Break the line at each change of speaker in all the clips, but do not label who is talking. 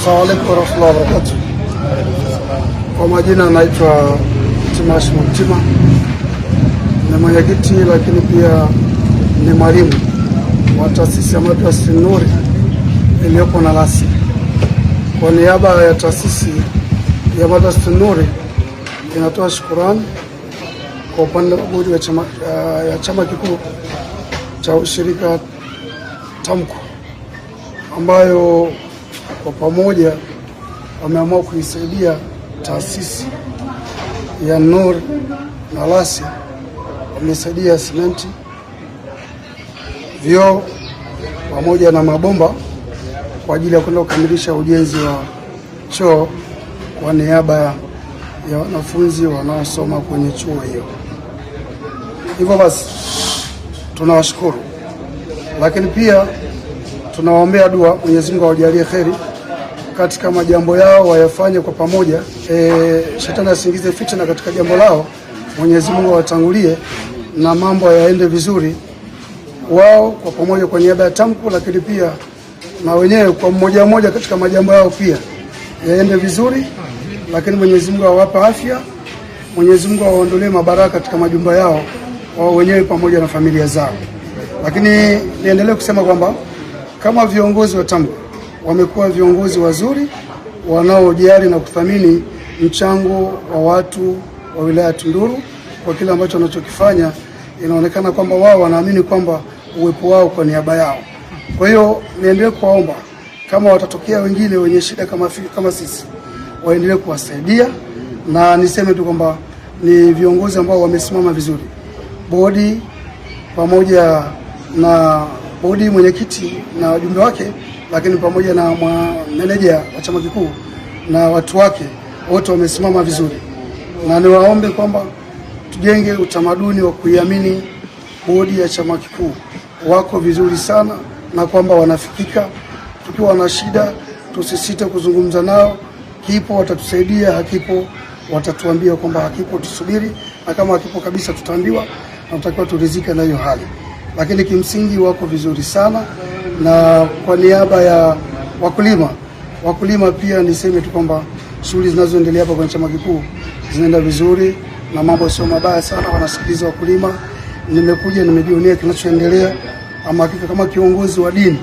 Assalamu alaykum warahmatullahi wabarakatuh. Kwa majina naitwa Timash Mtima, ni mwenyekiti lakini pia ni mwalimu wa taasisi ya Madrasa Nuri iliyopo Nalasi. Kwa niaba ya taasisi ya Madrasa Nuri inatoa shukrani kwa upande wa bodi ya chama kikuu cha ushirika TAMCU ambayo kwa pamoja wameamua kuisaidia taasisi ya Nur Nalasi. Wamesaidia simenti, vyoo pamoja na mabomba kwa ajili ya kwenda kukamilisha ujenzi wa choo kwa niaba ya wanafunzi wanaosoma kwenye chuo hiyo. Hivyo basi tunawashukuru, lakini pia tunawaombea dua Mwenyezi Mungu awajalie kheri katika majambo yao, wayafanye kwa pamoja. Shetani asiingize fitna katika jambo lao. Mwenyezi Mungu awatangulie na mambo yaende vizuri, wao kwa pamoja kwa niaba ya TAMCU, lakini pia na wenyewe kwa mmoja mmoja katika majambo yao pia yaende vizuri. Lakini Mwenyezi Mungu awape afya, Mwenyezi Mungu awaondolee mabaraka katika majumba yao wao wenyewe pamoja na familia zao. Lakini niendelee kusema kwamba kama viongozi wa TAMCU wamekuwa viongozi wazuri wanaojali na kuthamini mchango wa watu wa wilaya Tunduru kwa kile ambacho wanachokifanya. Inaonekana kwamba wao wanaamini kwamba uwepo wao kwa niaba yao. Kwa hiyo niendelee kuwaomba kama watatokea wengine wenye shida kama sisi, waendelee kuwasaidia, na niseme tu kwamba ni viongozi ambao wamesimama vizuri, bodi pamoja na bodi, mwenyekiti na wajumbe wake, lakini pamoja na meneja wa chama kikuu na watu wake wote wamesimama vizuri, na niwaombe kwamba tujenge utamaduni wa kuiamini bodi ya chama kikuu. Wako vizuri sana na kwamba wanafikika. Tukiwa na shida tusisite kuzungumza nao, kipo watatusaidia, hakipo watatuambia kwamba hakipo, tusubiri, na kama hakipo kabisa tutaambiwa na tutakiwa turizike na hiyo hali. Lakini kimsingi wako vizuri sana. Na kwa niaba ya wakulima pia niseme tu kwamba shughuli zinazoendelea hapa kwenye chama kikuu zinaenda vizuri na mambo sio mabaya sana, wanasikiliza wakulima. Nimekuja nimejionea kinachoendelea, ama hakika kama kiongozi wa dini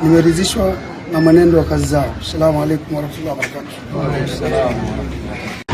nimeridhishwa na mwenendo wa kazi zao. Asalamu alaykum warahmatullahi wabarakatuh.